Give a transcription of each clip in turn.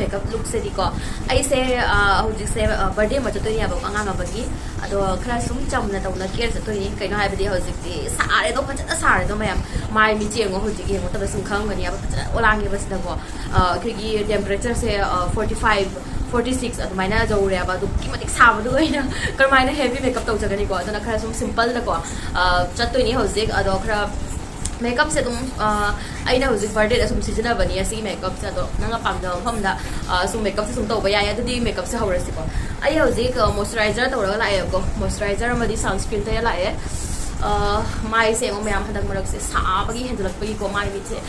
makeup look se di ko ai se hojik se birthday ma chato ni aba anga bagi ado khara sum cham na tauna care chato ni kaino hai badi hojik ti sare do phachana sare do mayam mai mi chengo hojik yengo ta sum khang gani aba phachana olangi bas da ko khigi temperature se 45 46 admaina jawre aba du ki matik sabu du ina karmaina heavy makeup tau jagani ko adana khara sum simple da ko chato ni hojik ado khara makeup se tum aina hojik birthday asum season bani asi makeup se ado nanga pamda famda sum makeup se sum tau ba ya adi makeup se hawrasi ko ai hojik moisturizer tawra la ai ko moisturizer amadi sunscreen ta la ai mai se ngo myam hadak marak se sa bagi hendulak bagi ko mai mi se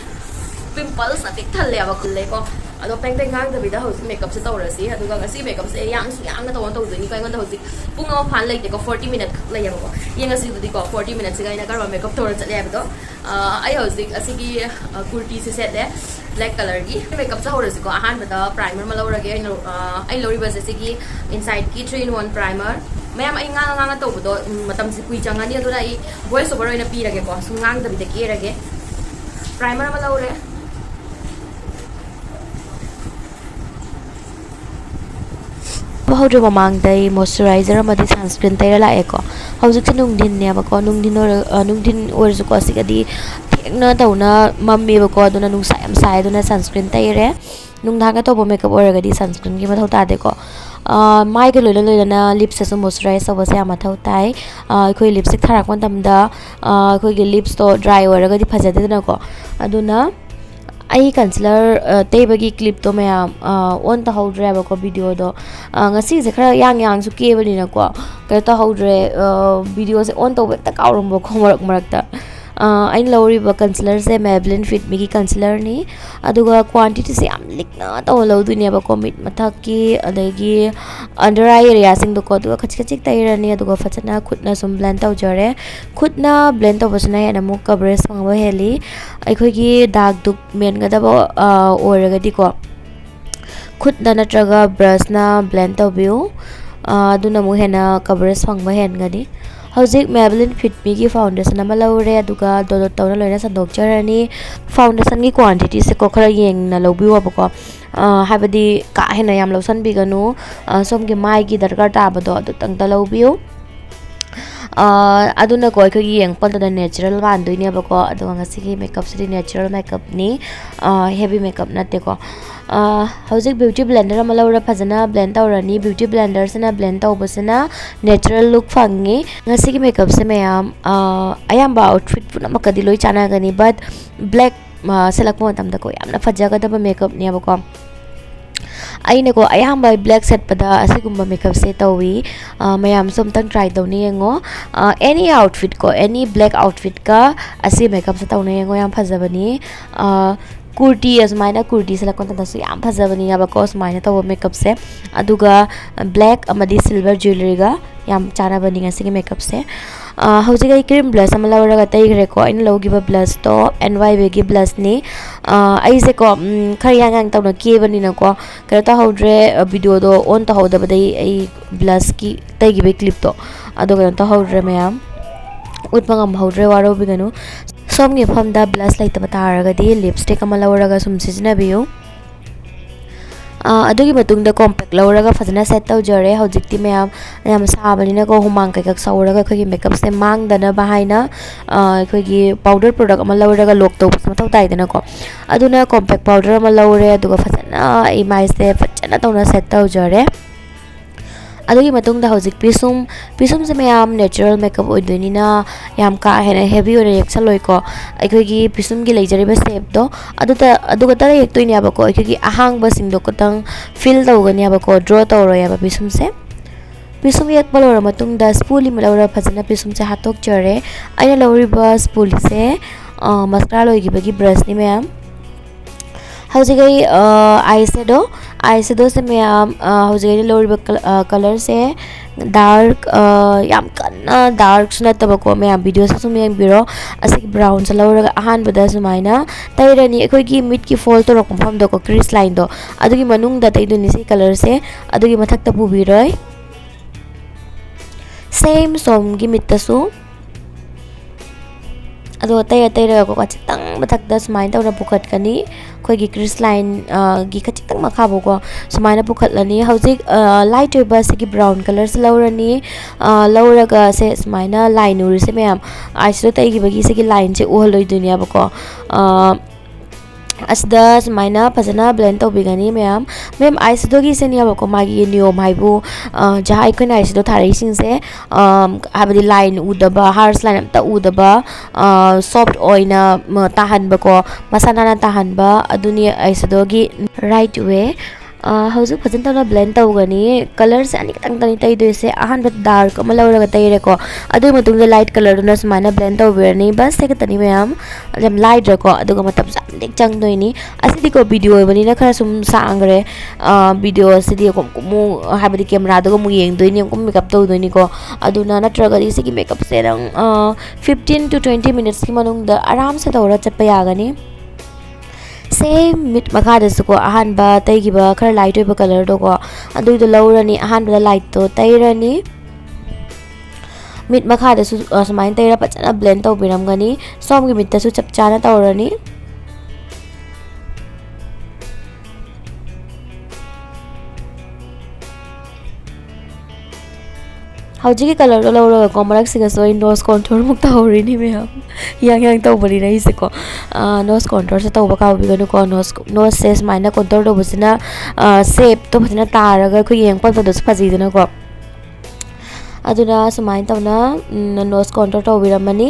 pimples na tik thal le ba kulle ko ado peng ngang da bida hojik makeup se tawra si adu ga si makeup se yang na tawon taw ni ko ngon da hojik pung no phan lai te ko 40 minute lai ya ko yenga si du ko 40 minutes ga ina kar makeup tawra chat ya ba do ai hojik asigi kurti se set de black color gi makeup sa hora si ko ahan bada primer ma lawra ge ai lori ba se sigi inside ki 3 in 1 primer mayam ai nga taw ba do matam si kui changa ni adu ai voice over ina pi rage ko sum ngang da bida ke rage primer ma lawre Howdra mamang day moisturizer amadi sunscreen tayra la eko howjik se nungdin ne ba ko nungdin or su ko sigadi thekna tauna mammi ba ko aduna nung sai am sai aduna sunscreen tayre nung dhaga to makeup or gadi sunscreen gi mathau ta de ko mai ke loila na lips se moisturize so ba se ama thau tai khoi lipstick tharak man tam da khoi ge lips to dry or gadi phajade na ko aduna ai concealer tebagi clip to maya on ta hodre ba ko video do ngasi se khara yang su ke bali na ko ka ta hodre video se on to ta kaurum ba ko marak ta ai lowri ba concealer se Maybelline Fit Me ki concealer ni aduga quantity se am likna to lo dunia ba ko mit mathak ki adagi under eye area sing do ko aduga khachik taira ni aduga fachana khutna sum blend taw jare khutna blend taw basna ya namu coverage mangba heli ai khoi gi dark duk men ga da ba oraga di ko khutna natraga brush na blend taw biu aduna mu hena coverage mangba hen ga di hojik Maybelline Fit Me ki foundation ama lawre aduga dot tawna loina sandok jarani foundation ki quantity se ko khara yeng na lobi wa ko habadi ka hena yam losan bi ganu som gi mai gi darkar ta ba do adu tang ta lobiu aduna ko ko yeng pal da natural wan doine ba ko adu ngasi ki makeup se natural makeup ni heavy makeup na te ko hojik beauty blender ama lawra phajana blend tawrani beauty blender sena blend tawbasena natural look fangi ngasi ki makeup se mayam ayamba outfit puna makadi loi chana gani but black selak mo tam da ko yamna phajaga da makeup ni ba ko aine ko ayamba black set pada asigumba makeup se tawi mayam som tang try tawni yengo any outfit ko any black outfit ka asi makeup se tawni yengo yam phajabani Kurti asmaina kurti sela kon ta su yam phajabani aba ko asmaina taw makeup se aduga black amadi silver jewelry ga yam chana bani ngasi ki makeup se hojik ai cream blush amala wara ga tai gre ko in logi ba blush to NYB gi blush ni ai se ko khariya ngang taw na ke bani na ko kar ta hodre video do on ta hoda badai ai blush ki tai gi be clip to aduga ta hodre mayam utpangam hodre waro biganu som nge famda blush lai ta bataraga di lipstick ama lawraga sum sijna biu adugi matungda compact lawraga fajana set taw jare hojikti mayam sabani na ko humang kai kak sawraga khoi makeup se mang dana bahaina khoi gi powder product ama lawraga lok to sama taw tai dana ko aduna compact powder ama lawre aduga fajana ai mai se fajana taw na set taw jare adugi matungda hojik pisum se mayam natural makeup oidoni na yam ka hena heavy ore yaksal loi ko ai gi pisum gi leijari ba shape do aduga ta yek toini aba ko ai gi ahang ba sing do kotang fill dawgani aba ko draw tawro ya ba pisum se pisum yak balora matungda spoolie malawra phajana pisum se hatok jare aina lawri ba spoolie se mascara loi gi bagi brush ni mayam howjigai eyeshadow se mayam howjigai lori color se dark yam kana dark suna tabako mayam video sa sum yang biro asik brown sa lawra ahan bada sumaina tairani ekoi gi mid ki fall to rokom pham do ko crease line do adugi manung da taiduni se color se adugi mathak ta pubiroi same som gi mid ta su ado tay ra ko chitang mathak da sumain tawna pukat kani ꯑꯩꯈꯣꯏꯒꯤ ꯀ꯭ꯔꯤꯁ line ꯒꯤ ꯈꯖꯤꯛꯇꯪ ꯃꯈꯥꯕꯨꯀꯣ ꯁꯨꯃꯥꯏꯅ ꯄꯨꯈꯠꯂꯅꯤ ꯍꯧꯖꯤꯛ light ꯑꯣꯏꯕ ꯁꯤꯒꯤ brown ꯀꯂꯔꯁꯦ ꯂꯧꯔꯅꯤ ꯂꯧꯔꯒ ꯁꯦ ꯁꯨꯃꯥꯏꯅ ꯂꯥꯏꯟ ꯎꯔꯤꯁꯦ ꯃꯌꯥꯝ ꯑꯥꯏꯁꯦꯗꯣ ꯇꯩꯈꯤꯕꯒꯤ ꯁꯤꯒꯤ ꯂꯥꯏꯟꯁꯦ ꯎꯍꯜꯂꯣꯏꯗꯣꯏꯅꯦꯕꯀꯣ asda sumaina phajana blend tawbigani mem eyeshadow gi seniyabako magi niyom haibu jaha ikhoina eyeshadow tharai singse habadi line udaba harsh line amta udaba soft oina tahanbako masana tahanba aduni eyeshadow gi right way haujuk phajana tawna blend tawgani colors ani katang tani tai doise ahan ba dark ama lawraga taire ko adu matungda light color duna sumaina blend tawbirani bas se katani mem jam light rako aduga matam dik chang doini asidi ko video bani na khara sum sangre video asidi ko mu habadi camera do mu yeng doini ko makeup taw doini ko aduna natraga isi makeup se rang 15 to 20 minutes ki manung da aram se tawra chatpa yagani same mid makada suko ahan ba taigi ba khara light oiba color do ko adu do lawrani ahan ba light to tairani mid makada su samain taira pachana blend taw biramgani som gi mid ta su chap chana tawrani hauji color do lawra ko marak singa so nose contour muk tawrini mem yang tawbari rai se ko nose contour se tawba ka bi ganu ko nose se maina contour do busina shape to bhajana taraga ko yeng pa do phaji dana ko aduna sumain tawna nose contour tawbiramani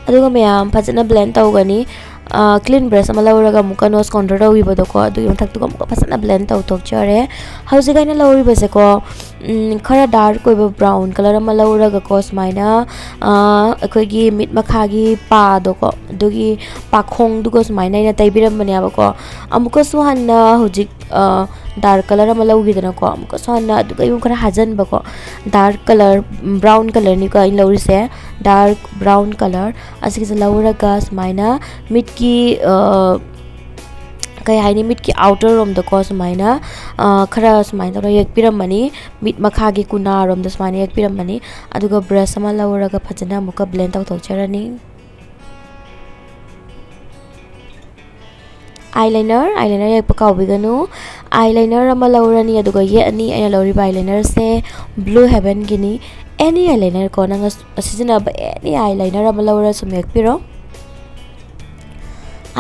aduga mem phajana blend tawgani clean brush ama lawraga muka nose contour tawi bodo ko adu mathak tu muka phasana blend taw tok chare hauji gaina lawri base ko khara dark ko brown color ama lawraga ko smaina akoi gi mid makha gi pa do ko dugi pakhong du ko smaina ina taibiram bani aba ko amuka su hanna hojik dark color ama lawgi dana ko amuka su hanna duga yum khara hajan ba ko dark color brown color ni ko in lawri se dark brown color asigi lawraga smaina mid ki kai haini mid ki outer rom da ko sumaina khara sumaina ro yek piram mani mid makha gi kuna rom da sumaina yek piram mani aduga brush ama lawraga phajana muka blend taw charani eyeliner yak pakaw biganu eyeliner ama lawrani aduga ye ani aina lawri eyeliner se blue heaven gini any eyeliner ko nanga asijina ba any eyeliner ama lawra sum yak piro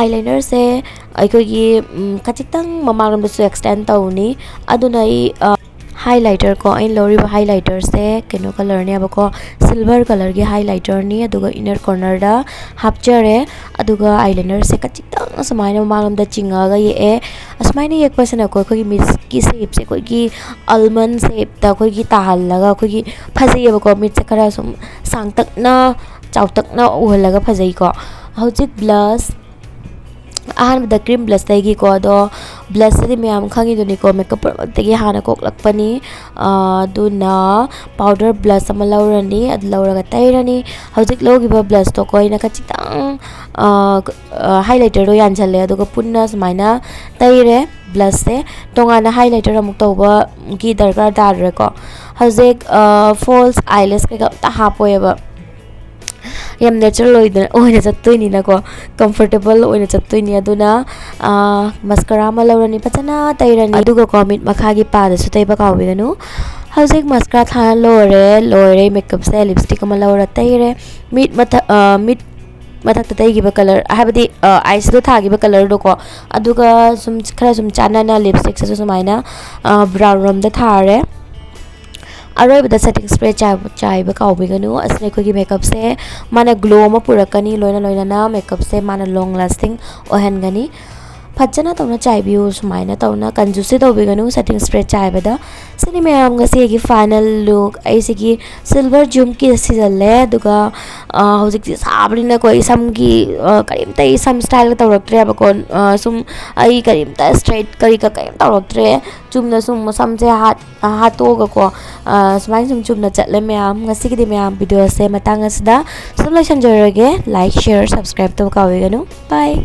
eyeliner se aikogi kachitang mamagam su extend tawni aduna highlighter ko in lori highlighter se keno color ne abako silver color gi highlighter ni aduga inner corner da hapchare aduga eyeliner se kachitang samaina mamagam da chinga ga ye asmaina yek pasana ko gi miss ki shape se ko gi almond shape da ko gi tahal laga ko gi phajai abako mit se kara sum sangtak na chautak na uhalaga phajai ko hojik blush ahan da cream blush tagi ko do blush se myam khangi duni ko makeup tagi hana kok lakpani duna powder blush ama lawrani ad lawraga tairani hojik logi ba blush to ko ina kachitang highlighter ro yan chale aduga punna smaina taire blush se tongana highlighter amuk tawba gi darkar dar ko hojik false eyelash ka ta hapoyeba yam natural oina chattoini na ko comfortable oina chattoini aduna mascara ma lawrani pachana tairani aduga comment makha gi pa da su taiba ka biganu hojik mascara tha lore makeup se lipstick ma lawra taire mid mathak ta gi ba color habadi eyes do thagi ba color do ko aduga sum khara sum chana na lipstick se sumaina brown rom da thare aroi bada setting spray chai ba kaw biganu asne ko gi makeup se mana glow ma purakani loina na makeup se mana long lasting ohen gani phajana tawna chai biu sumaina tawna kanjusi taw biganu setting spray chai bada sini me am ngasi gi final look ai sigi silver zoom ki sijalle duga hojik ji sabrina ko isam gi karim tai isam style tawraktre ba ko sum ai karim ta straight kari ka kaim tawraktre chumna sum sam je hat to ga ko smain sum chumna chatle me am ngasi gi me am video se matang asda sum la sanjorage like share subscribe to ka weganu bye.